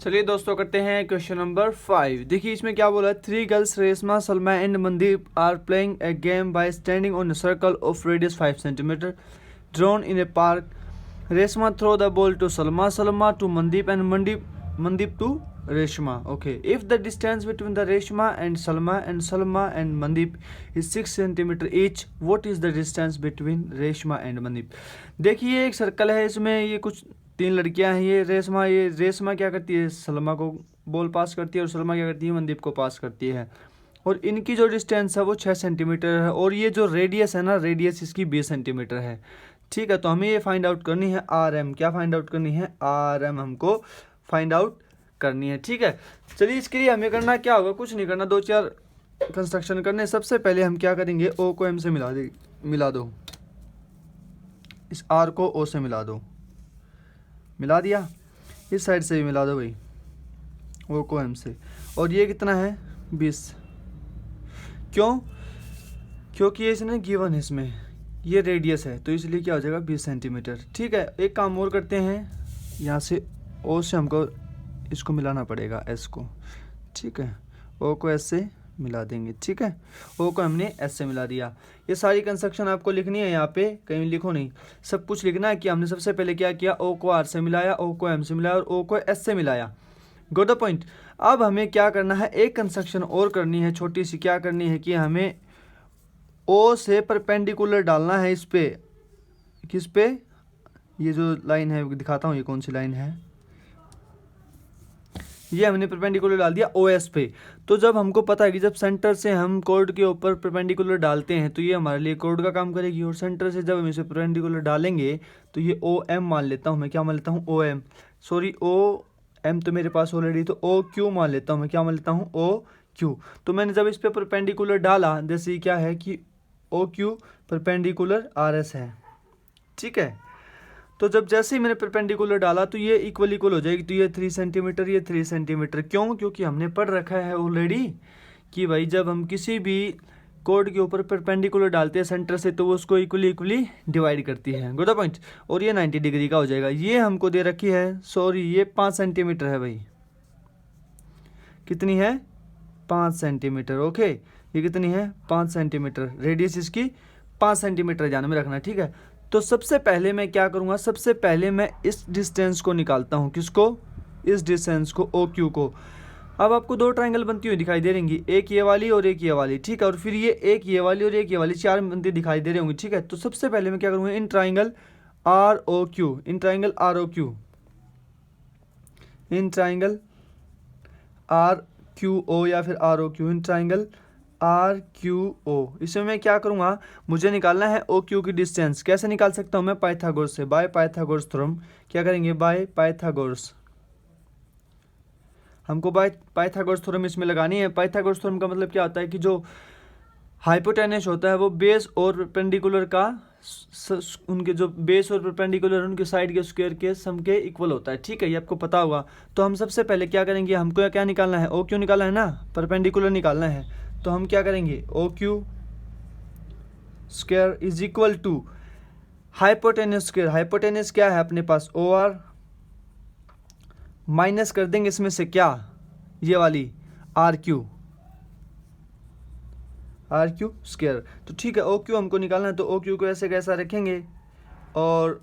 चलिए दोस्तों करते हैं क्वेश्चन नंबर 5। देखिए इसमें क्या बोला है, 3 girls Reshma Salma and Mandeep are playing a game by standing on a circle of radius 5 centimeter drawn in a park. Reshma throw the ball to Salma, Salma to Mandeep, and Mandeep to Reshma. Okay, if the distance between the Reshma and Salma and Mandeep is 6 centimeter each, what is the distance between Reshma and Mandeep? देखिए एक circle है, इसमें ये कुछ 3 लड़कियां हैं। ये रेशमा क्या करती है, सलमा को बॉल पास करती है, और सलमा क्या करती है, मनदीप को पास करती है। और इनकी जो डिस्टेंस है वो 6 सेंटीमीटर है, और ये जो रेडियस है ना, रेडियस इसकी 20 सेंटीमीटर है। ठीक है, तो हमें ये फाइंड आउट करनी है आर एम। क्या फाइंड आउट करनी है, आर एम हमको फाइंड आउट करनी है। ठीक है, चलिए इसके लिए हमें करना क्या होगा, कुछ नहीं करना, 2-4 कंस्ट्रक्शन करने। सबसे पहले हम क्या करेंगे, ओ को एम से मिला दो, इस आर को ओ से मिला दिया, इस साइड से भी मिला दो भाई, ओ को एम से। और ये कितना है, 20। क्यों, क्योंकि ये इसने गिवन है, इसमें ये रेडियस है, तो इसलिए क्या हो जाएगा, 20 सेंटीमीटर। ठीक है, एक काम और करते हैं, यहाँ से ओ से हमको इसको मिलाना पड़ेगा, एस को। ठीक है, ओ को एस से मिला देंगे। ठीक है, ओ को हमने एस से मिला दिया। ये सारी कंस्ट्रक्शन आपको लिखनी है, यहाँ पे कहीं लिखो नहीं, सब कुछ लिखना है कि हमने सबसे पहले क्या किया, ओ को आर से मिलाया, ओ को एम से मिलाया, और ओ को एस से मिलाया। Got the point. अब हमें क्या करना है, एक कंस्ट्रक्शन और करनी है छोटी सी। क्या करनी है कि हमें ओ से परपेंडिकुलर डालना है इस पे, किस पे, ये जो लाइन है दिखाता हूँ, ये कौन सी लाइन है, ये हमने परपेंडिकुलर डाल दिया ओ एस पे। तो जब हमको पता है कि जब सेंटर से हम कोड के ऊपर परपेंडिकुलर डालते हैं तो ये हमारे लिए कोड का काम करेगी, और सेंटर से जब हम इसे परपेंडिकुलर डालेंगे तो ये ओ एम मान लेता हूँ मैं। क्या मान लेता हूँ, O M, sorry O M तो मेरे पास ऑलरेडी, तो ओ क्यू मान लेता हूँ मैं। क्या मान लेता हूँ, ओ क्यू। तो मैंने जब इस पर परपेंडिकुलर डाला, जैसे क्या है कि O Q perpendicular R S है। ठीक है, तो जब जैसे ही मैंने परपेंडिकुलर डाला तो ये इक्वल हो जाएगी, तो ये 3 सेंटीमीटर, ये 3 सेंटीमीटर। क्यों, क्योंकि हमने पढ़ रखा है ऑलरेडी कि भाई जब हम किसी भी कोड के ऊपर परपेंडिकुलर डालते हैं सेंटर से, तो वो उसको इक्वली डिवाइड करती है। Good point. और ये 90 डिग्री का हो जाएगा। ये हमको दे रखी है, सॉरी ये 5 सेंटीमीटर है भाई। कितनी है, 5 सेंटीमीटर। ओके, ये कितनी है, 5 सेंटीमीटर। रेडियस इसकी 5 सेंटीमीटर ध्यान में रखना। ठीक है, तो सबसे पहले मैं क्या करूँगा, सबसे पहले मैं इस डिस्टेंस को निकालता हूँ। किसको, इस डिस्टेंस को, ओ क्यू को। अब आपको 2 ट्रायंगल बनती हुई दिखाई दे रहेंगी, एक ये वाली और एक ये वाली। ठीक है, और फिर ये एक ये वाली और एक ये वाली, 4 बनती दिखाई दे रही होंगी। ठीक है, तो सबसे पहले मैं क्या करूँगा, in triangle R O Q, in triangle R O Q, in triangle R Q O या फिर R O Q, in triangle R Q O, इसमें मैं क्या करूँगा, मुझे निकालना है ओ क्यू की डिस्टेंस। कैसे निकाल सकता हूँ मैं, पाइथागोरस से, बाय पाइथागोरस थ्योरम। क्या करेंगे, बाय पाइथागोरस, हमको बाय पाइथागोरस थ्योरम इसमें लगानी है। पाइथागोरस थ्योरम का मतलब क्या होता है कि जो हाइपोटेनस होता है वो बेस और परपेंडिकुलर का उनके जो बेस और परपेंडिकुलर उनके साइड के स्क्वायर के सम के इक्वल होता है। ठीक है, ये आपको पता होगा। तो हम सबसे पहले क्या करेंगे, हमको क्या निकालना है, ओ क्यू निकालना है ना, परपेंडिकुलर निकालना है। तो हम क्या करेंगे, O Q square is equal to hypotenuse square. Hypotenuse क्या है अपने पास, ओ आर, माइनस कर देंगे इसमें से क्या, ये वाली R Q, R Q square. तो ठीक है, ओ क्यू हमको निकालना है, तो ओ क्यू को ऐसे कैसा रखेंगे, और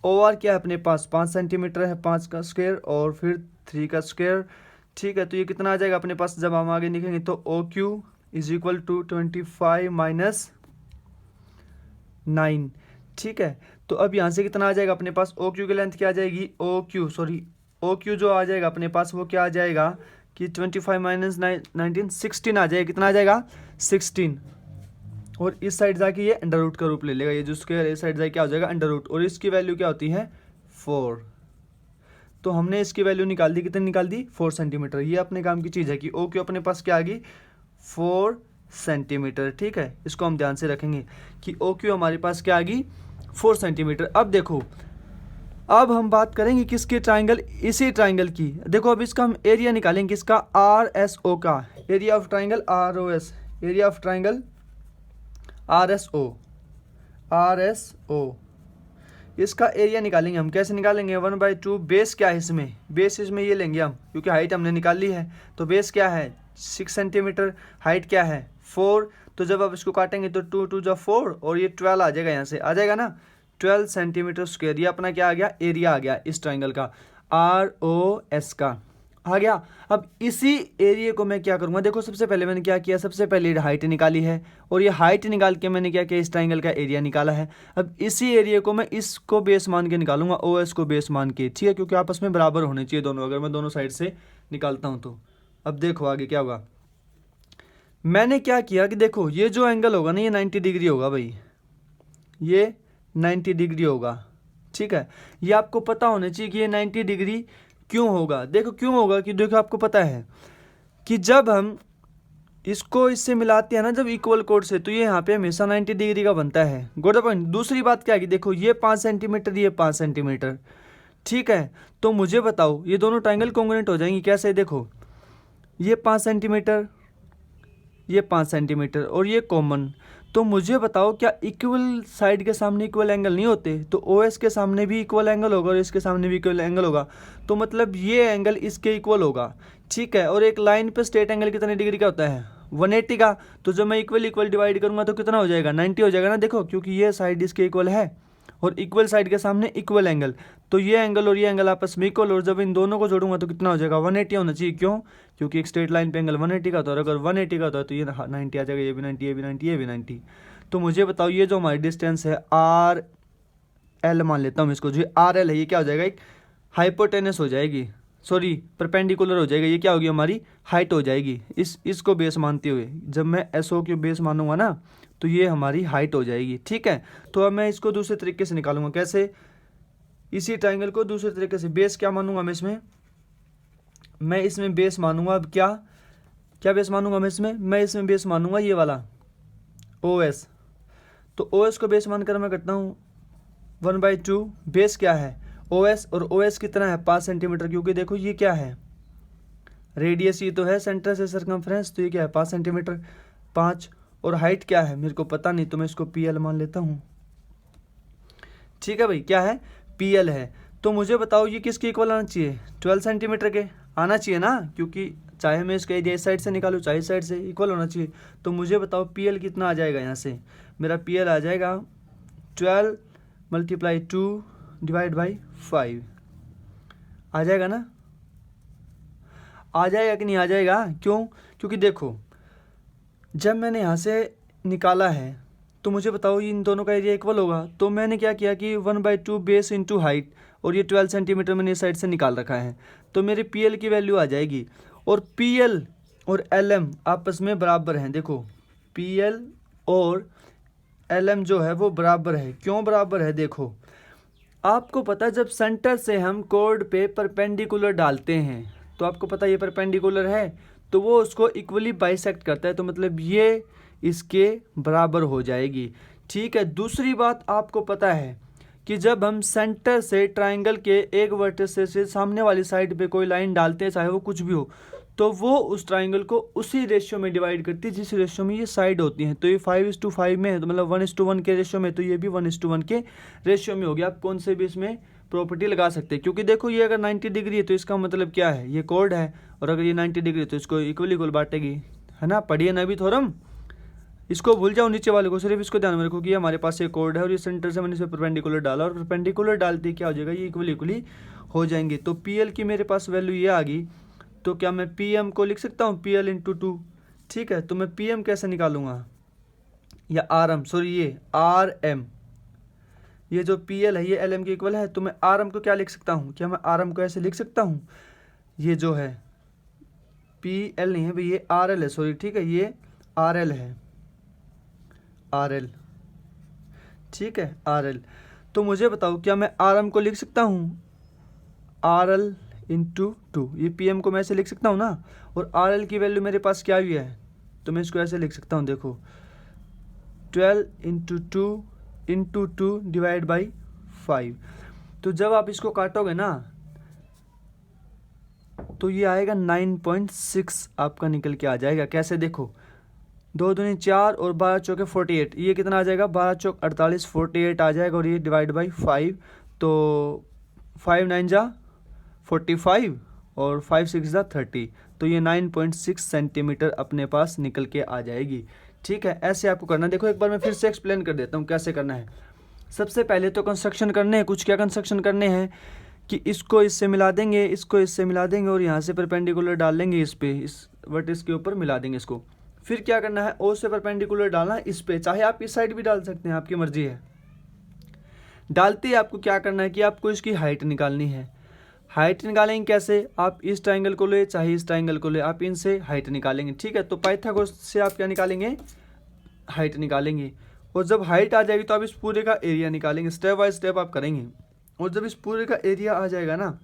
ओ आर क्या है अपने पास, 5 सेंटीमीटर है, 5 का स्क्वायर और फिर 3 का स्क्वायर। ठीक है, तो ये कितना आ जाएगा अपने पास, जब हम आगे लिखेंगे तो O Q is equal to 25 minus 9। ठीक है, तो अब यहाँ से कितना आ जाएगा अपने पास, ओ क्यू की लेंथ क्या आ जाएगी, ओ क्यू जो आ जाएगा अपने पास वो क्या आ जाएगा कि 25 माइनस 19, 16 आ जाएगा। कितना आ जाएगा, 16। और इस साइड जाके ये अंडर रूट का रूप ले लेगा, ये जो स्क्वायर है इस साइड जाके क्या हो जाएगा, अंडर रूट, और इसकी वैल्यू क्या होती है, 4। तो हमने इसकी वैल्यू निकाल दी, कितनी निकाल दी, 4 सेंटीमीटर। ये अपने काम की चीज़ है कि ओ क्यू अपने पास क्या आ गई, 4 सेंटीमीटर। ठीक है, इसको हम ध्यान से रखेंगे कि ओ क्यू हमारे पास क्या आ गई, 4 सेंटीमीटर। अब देखो, अब हम बात करेंगे किसके, ट्राइंगल, इसी ट्राइंगल की। देखो अब इसका हम एरिया निकालेंगे, किसका, आर एस ओ का, area of triangle R O S, area of triangle R S O, R S O. इसका एरिया निकालेंगे हम। कैसे निकालेंगे? 1/2 बेस क्या है इसमें, बेस इसमें ये लेंगे हम, क्योंकि हाइट हमने निकाल ली है। तो बेस क्या है 6 सेंटीमीटर, हाइट क्या है 4। तो जब आप इसको काटेंगे तो 2 2 जा 4 और ये 12 आ जाएगा, यहाँ से आ जाएगा ना 12 सेंटीमीटर स्क्वायर। ये अपना क्या आ गया, एरिया आ गया इस ट्राइंगल का, ROS का आ गया। अब इसी एरिया को मैं क्या करूँगा, देखो सबसे पहले मैंने क्या किया, सबसे पहले हाइट निकाली है और ये हाइट निकाल के मैंने क्या किया, इस ट्राइंगल का एरिया निकाला है। अब इसी एरिया को मैं इसको बेस मान के निकालूंगा, OS को बेस मान के, ठीक है, क्योंकि आपस में बराबर होने चाहिए दोनों, अगर मैं दोनों साइड से निकालता हूँ तो। अब देखो आगे क्या होगा। मैंने क्या किया कि देखो ये जो एंगल होगा ना, ये 90 डिग्री होगा भाई, ये 90 डिग्री होगा, ठीक है। ये आपको पता होना चाहिए कि ये 90 डिग्री क्यों होगा। देखो क्यों होगा कि देखो आपको पता है कि जब हम इसको इससे मिलाते हैं ना, जब इक्वल कोड से, तो ये यहाँ पे हमेशा 90 डिग्री का बनता है। गोट द पॉइंट। दूसरी बात क्या है कि देखो ये 5 सेंटीमीटर, ये 5 सेंटीमीटर, ठीक है। तो मुझे बताओ ये दोनों ट्राइंगल कॉन्ग्रुएंट हो जाएंगी कैसे? देखो ये 5 सेंटीमीटर, ये 5 सेंटीमीटर और ये कॉमन। तो मुझे बताओ क्या इक्वल साइड के सामने इक्वल एंगल नहीं होते? तो OS के सामने भी इक्वल एंगल होगा और इसके सामने भी इक्वल एंगल होगा, तो मतलब ये एंगल इसके इक्वल होगा, ठीक है। और एक लाइन पे स्ट्रेट एंगल कितने डिग्री का होता है? 180 का। तो जब मैं इक्वल इक्वल डिवाइड करूंगा तो कितना हो जाएगा? 90 हो जाएगा ना। देखो क्योंकि ये साइड इसके इक्वल है और इक्वल साइड के सामने इक्वल एंगल, तो ये एंगल और ये एंगल आपस में इक्वल, और जब इन दोनों को जोड़ूंगा तो कितना हो जाएगा? 180 होना चाहिए। क्यों? क्योंकि एक स्ट्रेट लाइन पे एंगल 180 का होता है, अगर 180 का होता है तो ये 90 आ जाएगा, ये भी 90, ये भी 90, ये भी 90। तो मुझे बताओ ये जो हमारी डिस्टेंस है RL मान लेता हूँ इसको, जो RL है ये क्या हो जाएगा, एक हाइपोटेनस हो जाएगी, सॉरी परपेंडिकुलर हो जाएगा। ये क्या होगी, हमारी हाइट हो जाएगी। इसको बेस मानते हुए जब मैं SO को बेस मानूंगा ना, तो ये हमारी हाइट हो जाएगी, ठीक है। तो अब मैं इसको दूसरे तरीके से निकालूंगा। कैसे? इसी ट्राइंगल को दूसरे तरीके से बेस क्या मानूंगा मैं इसमें बेस मानूंगा। अब क्या क्या बेस मानूंगा मैं इसमें बेस मानूंगा ये वाला OS। तो OS को बेस मानकर मैं करता हूँ 1/2 बेस क्या है OS, और OS कितना है 5 सेंटीमीटर, क्योंकि देखो ये क्या है रेडियस, ये तो है सेंटर से सरकमफ्रेंस, तो ये क्या है 5 सेंटीमीटर 5। और हाइट क्या है मेरे को पता नहीं, तो मैं इसको PL मान लेता हूँ, ठीक है भाई। क्या है? PL है। तो मुझे बताओ ये किसके इक्वल आना चाहिए? 12 सेंटीमीटर के आना चाहिए ना, क्योंकि चाहे मैं इसका एरिया इस साइड से निकालूँ चाहे इस साइड से, इक्वल होना चाहिए। तो मुझे बताओ PL कितना आ जाएगा, यहाँ से मेरा PL आ जाएगा 12 × 2 / 5 आ जाएगा ना, आ जाएगा कि नहीं आ जाएगा? क्यों? क्योंकि देखो जब मैंने यहाँ से निकाला है तो मुझे बताओ इन दोनों का एरिया इक्वल होगा। तो मैंने क्या किया कि 1/2 बेस इंटू हाइट, और ये 12 सेंटीमीटर मैंने इस साइड से निकाल रखा है, तो मेरे PL की वैल्यू आ जाएगी। और PL और LM आपस में बराबर हैं। देखो PL और LM जो है वो बराबर है। क्यों बराबर है? देखो आपको पता है जब सेंटर से हम कोड पे परपेंडिकुलर डालते हैं, तो आपको पता है ये परपेंडिकुलर है, तो वो उसको इक्वली बाइसेक्ट करता है, तो मतलब ये इसके बराबर हो जाएगी, ठीक है। दूसरी बात आपको पता है कि जब हम सेंटर से ट्राइंगल के एक वर्टेक्स से सामने वाली साइड पे कोई लाइन डालते हैं, चाहे वो कुछ भी हो, तो वो उस ट्राइंगल को उसी रेशियो में डिवाइड करती है जिस रेशियो में ये साइड होती हैं। तो ये 5:5 में है, तो मतलब 1:1 के रेशियो में, तो ये भी 1:1 के रेशियो में हो गया। आप कौन से भी इसमें प्रॉपर्टी लगा सकते हैं, क्योंकि देखो ये अगर 90 डिग्री है तो इसका मतलब क्या है, ये कोड है, और अगर ये 90 डिग्री है तो इसको इक्वल बांटेगी, है ना। पढ़िए ना अभी थोरम, इसको भूल जाओ नीचे वाले को, सिर्फ इसको ध्यान में रखो कि हमारे पास ये कोड है और ये सेंटर से मैंने इसे परपेंडिकुलर डाला, और परपेंडिकुलर डालते क्या हो जाएगा, ये इक्वली हो जाएंगे। तो PL की मेरे पास वैल्यू ये आ गई। तो क्या मैं PM को लिख सकता हूँ PL × 2, ठीक है। तो मैं PM कैसे निकालूंगा, या RM, सॉरी ये RM, ये जो PL है ये LM के इक्वल है, तो मैं RM को क्या लिख सकता हूँ, क्या मैं RM को ऐसे लिख सकता हूँ, ये जो है PL नहीं है भाई, ये RL है, सॉरी, ठीक है, ये RL है, RL, ठीक है, RL। तो मुझे बताओ क्या मैं RM को लिख सकता हूँ RL × 2, ये PM को मैं ऐसे लिख सकता हूँ ना, और RL की वैल्यू मेरे पास क्या हुई है, तो मैं इसको ऐसे लिख सकता हूँ, देखो 12 × 2 × 2 / 5। तो जब आप इसको काटोगे ना तो ये आएगा 9.6 आपका निकल के आ जाएगा। कैसे? देखो 2 दूनी 4 और 12 चौके 48, ये कितना आ जाएगा 12 चौक 48, 48 आ जाएगा और ये डिवाइड बाई 5, तो 5 9 जा 45 और 5 6 जा 30, तो ये 9.6 सेंटीमीटर अपने पास निकल के आ जाएगी। ठीक है, ऐसे आपको करना। देखो एक बार मैं फिर से एक्सप्लेन कर देता हूँ कैसे करना है। सबसे पहले तो कंस्ट्रक्शन करने हैं, कुछ क्या कंस्ट्रक्शन करने हैं कि इसको इससे मिला देंगे, इसको इससे मिला देंगे और यहाँ से परपेंडिकुलर डाल लेंगे इस पे, इस वर्टिस के ऊपर मिला देंगे इसको। फिर क्या करना है, ओ से परपेंडिकुलर डालना इस पे, चाहे आप इस साइड भी डाल सकते हैं, आपकी मर्जी है। डालते ही आपको क्या करना है कि आपको इसकी हाइट निकालनी है। हाइट निकालेंगे कैसे, आप इस ट्रायंगल को ले चाहे इस ट्रायंगल को ले, आप इनसे हाइट निकालेंगे। ठीक है, तो पाइथागोरस से आप क्या निकालेंगे, हाइट निकालेंगे। और जब हाइट आ जाएगी तो आप इस पूरे का एरिया निकालेंगे, स्टेप बाय स्टेप आप करेंगे। और जब इस पूरे का एरिया आ जाएगा ना,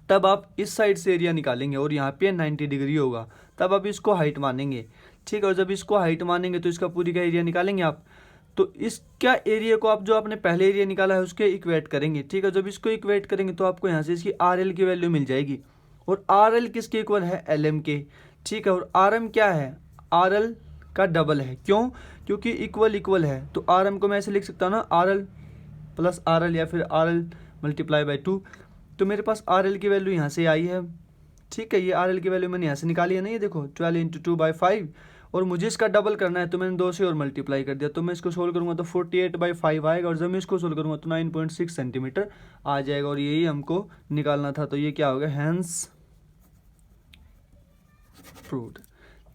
तब आप इस साइड से एरिया निकालेंगे और यहाँ पे 90 डिग्री होगा, तब आप इसको हाइट मानेंगे। ठीक है, और जब इसको हाइट मानेंगे तो इसका पूरी का एरिया निकालेंगे आप, तो इसका एरिया को आप जो आपने पहले एरिया निकाला है उसके इक्वेट करेंगे। ठीक है, जब इसको इक्वेट करेंगे तो आपको यहाँ से इसकी RL की वैल्यू मिल जाएगी, और RL किसके इक्वल है, LM के। ठीक है, और RM क्या है, RL का डबल है। क्यों, क्योंकि इक्वल इक्वल है, तो RM को मैं ऐसे लिख सकता हूँ ना, RL प्लस RL या फिर RL मल्टीप्लाई बाई 2। तो मेरे पास RL की वैल्यू यहाँ से आई है। ठीक है, ये RL की वैल्यू मैंने यहाँ से निकाली है ना, ये देखो 12 इंटू 2/5, और मुझे इसका डबल करना है तो मैंने 2 से और मल्टीप्लाई कर दिया, तो मैं इसको सोल्व करूँगा तो 48/5 आएगा, और जब मैं इसको सोल्व करूँगा तो 9.6 सेंटीमीटर आ जाएगा, और यही हमको निकालना था। तो ये क्या हो गया, हैंस प्रूव्ड।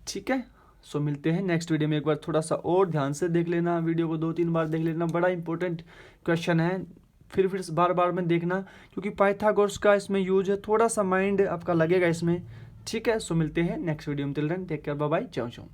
ठीक है, सो मिलते हैं नेक्स्ट वीडियो में। एक बार थोड़ा सा और ध्यान से देख लेना, वीडियो को 2-3 बार देख लेना, बड़ा इंपॉर्टेंट क्वेश्चन है। फिर बार बार में देखना, क्योंकि पाइथागोरस का इसमें यूज है, थोड़ा सा माइंड आपका लगेगा इसमें। ठीक है, सो मिलते हैं नेक्स्ट वीडियो में। Till then take care, bye bye, ciao चाओ।